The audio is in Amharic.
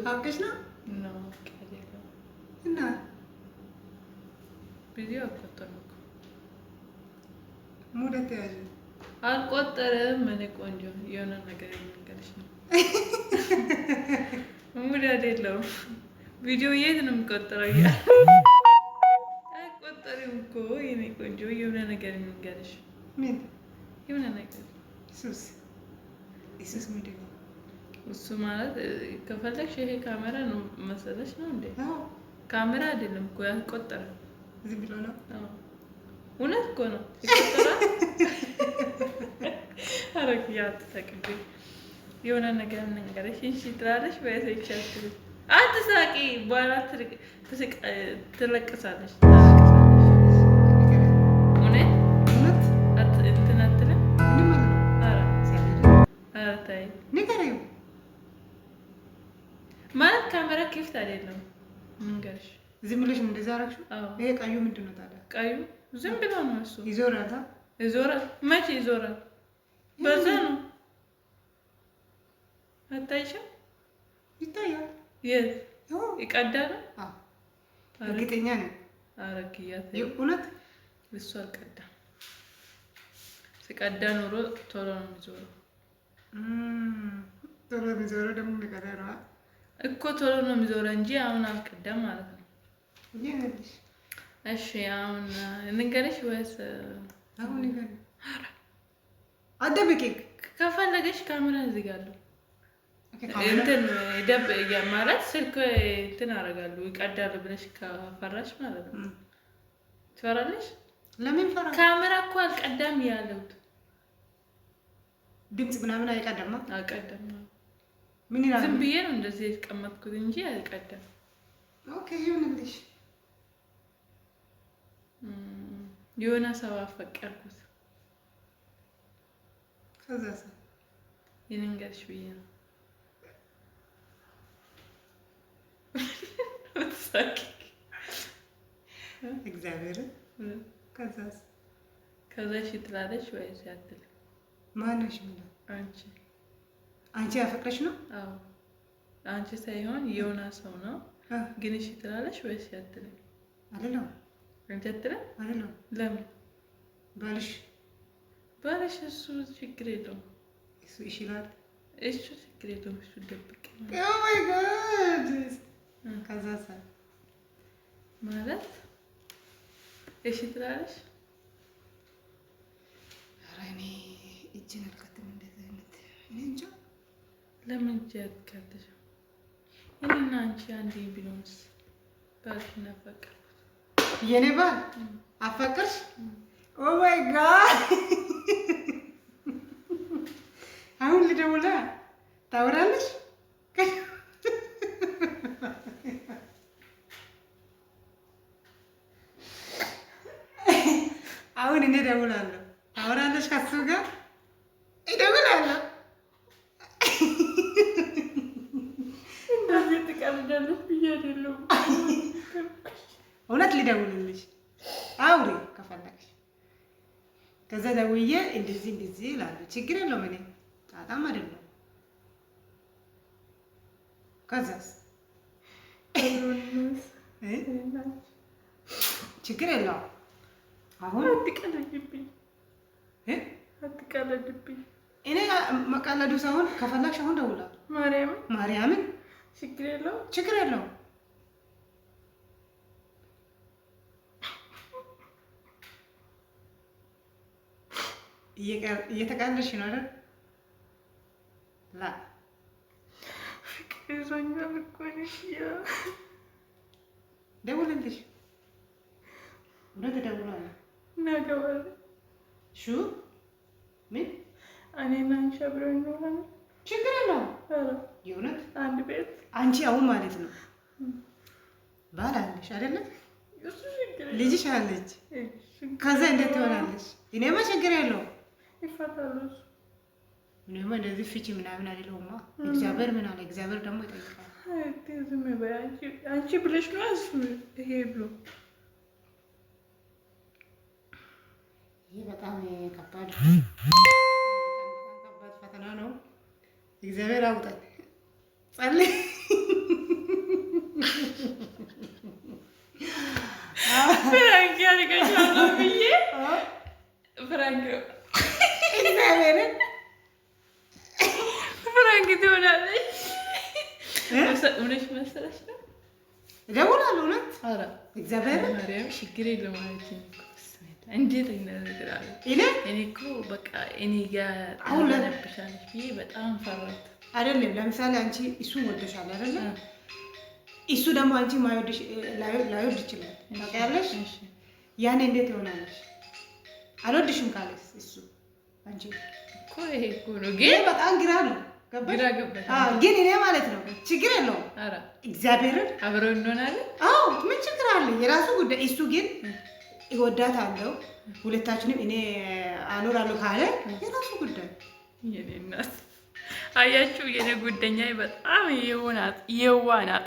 አውቀሽ ነው? እና ቪዲዮ አልቆጠረም እኮ ሙደት ያዥ አልቆጠረም። እኔ ቆንጆ የሆነ ነገር ልንገርሽ ነው። ሙድ አይደለም ቪዲዮ የት ነው የሚቆጠረው? አይቆጠርም እኮ የኔ ቆንጆ የሆነ ነገር ልንገርሽ። ምን የሆነ ነገር እሱስ ምንድን ነው? እሱ ማለት ከፈለግሽ ይሄ ካሜራ ነው መሰለሽ ነው እንዴ? አዎ ካሜራ አይደለም እኮ ያልቆጠረም ዝም ብሎ ነው። እውነት እኮ ነው ይቆጠራል። አረግ ያትሳቅብ የሆነ ነገር እንንገርሽ እንሺ ትላለሽ በያሰይቻት አትሳቂ በኋላ ትለቅሳለሽ። እውነት እንትን አትልም። ኧረ ተይ ንገሪው ማለት ካሜራ ክፍት አይደለም እንገርሽ። ዝም ብለሽ እንደዛ አደረግሽው? ይሄ ቀዩ ምንድን ነው ታዲያ? ቀዩ ዝም ብሎ ነው እሱ። ይዞራል ይዞራል። መቼ ይዞራል? በዛ ነው አታይሽም? ይታያል። የት ይቀዳል? እርግጠኛ ነኝ። አረግያት እውነት እሱ አልቀዳም። ሲቀዳ ኖሮ ቶሎ ነው የሚዞረው። ቶሎ የሚዞረው ደግሞ የሚቀዳ ነው እኮ ቶሎ ነው የሚዞረው እንጂ አሁን አልቀዳም ማለት ነው። እሺ አሁን እንንገርሽ ወይስ አሁን ንገሪ? አደብቂ ከፈለገሽ ካሜራ እዚህ ጋር አለው። እንትን ደብ ማለት ስልክ እንትን አደርጋለሁ ይቀዳል ብለሽ ከፈራሽ ማለት ነው። ትፈራለሽ? ለምን ፈራ? ካሜራ እኮ አልቀዳም ያለው ድምጽ ምናምን አይቀዳም። አልቀዳም። ምን ይላል? ዝም ብዬ ነው እንደዚህ የተቀመጥኩት እንጂ አልቀዳም። ኦኬ ይሁንልሽ። የሆነ ሰው አፈቀርኩት። ከዛስ የነገርሽ ብዬ ነው። እግዚአብሔር ከዛስ ከዛሽ ትላለሽ ወይስ ያትል? ማነሽ? ምን አንቺ ያፈቅረሽ ነው? አዎ አንቺ ሳይሆን የሆነ ሰው ነው። ግን እሺ ትላለሽ ወይስ ያትል? አይደለም አንቺ አትልም? አይደለም። ለምን? ባልሽ እሱ ችግር የለውም። እሱ ይችላል። እሱ ችግር የለውም። እሱ ደብቅ። ኦ ማይ ጋድ ከዛስ ማለት እሺ ትላለሽ? ኧረ እኔ እጄን አልከትም እንደዚህ አይነት እኔ እንጃ። ለምን እጄ አትከትሽ? እኔና አንቺ አንዴ ቢሆንስ ባልሽን አፈቀርኩት። የኔ ባል አፈቅርሽ? ኦ ማይ ጋድ አሁን ልደውላ ታወራለሽ? አሁን እኔ እደውላለሁ። ታወራለሽ ከሱ ጋር? እደውላለሁ። እንደዚህ ትቀልዳለሽ ብዬ አይደለም። እውነት ልደውልልሽ? አውሪ ከፈለግሽ። ከዛ ደውዬ እንደዚህ እላለሁ። ችግር የለውም። እኔ ጣጣም አይደለም። ከዛስ ችግር የለውም። አሁን አትቀልድብኝ። እኔ መቀለዱ ሳይሆን ከፈለግሽ አሁን ደውላለሁ። ማርያምን ችግር የለውም። ችግር የለውም። እየተቀለድሽ ነው አይደል? ላ ፍቅር ይዞኛል እኮ ነሽ። ደውልልሽ። እውነት እደውላለሁ። እናገባለን። ምን እኔና አንቺ አብረን እንሆናለን። ችግር የለውም። የእውነት አንድ ቤት አንቺ አሁን ማለት ነው ባል አለሽ አይደለም? ልጅሽ አለች። ከዛ እንዴት ትሆናለች? እኔማ ችግር የለውም። ይፈታሉ። እኔማ እንደዚህ ፍቺ ምናምን አይደለውማ። እግዚአብሔር ምን አለ? እግዚአብሔር ደግሞ ይጠይቃል። ዝም በይ አንቺ ብለሽ ነው ይሄ ብሎ ይህ በጣም ከባድ ፈተና ነው። እግዚአብሔር አውጣኝ። ጸልይ አድርገሻለሁ ብዬ ፍራንክ እግዚአብሔርን ፍራንክ ትሆናለች። እውነሽ መሰለሽ ነው እደውላለሁ። እውነት ኧረ እግዚአብሔርን ማርያም ችግር የለም ማለት ነው። እንዴት እንደነገራለ እኔ እኮ በቃ እኔ ጋር ታነብሻለሽ ብዬ በጣም ፈራሁት። አይደለም ለምሳሌ አንቺ እሱን ወደሻል አይደለ? እሱ ደግሞ አንቺ ማይወድሽ ላይወድ ይችላል ታውቂያለሽ። ያኔ እንዴት ይሆናለሽ? አልወድሽም ካለስ እሱ አንቺ እኮ ይሄ እኮ ነው ግን በጣም ግራ ነው። ግራ ገባሽ? ግን እኔ ማለት ነው ችግር የለውም። ኧረ እግዚአብሔርን አብረው እንሆናለን። አዎ ምን ችግር አለ? የራሱ ጉዳይ። እሱ ግን ይወዳታለሁ ሁለታችንም እኔ አኖራለሁ ካለ የራሱ ጉዳይ። የኔ እናት አያችሁ፣ የኔ ጉደኛ በጣም የዋህ ናት።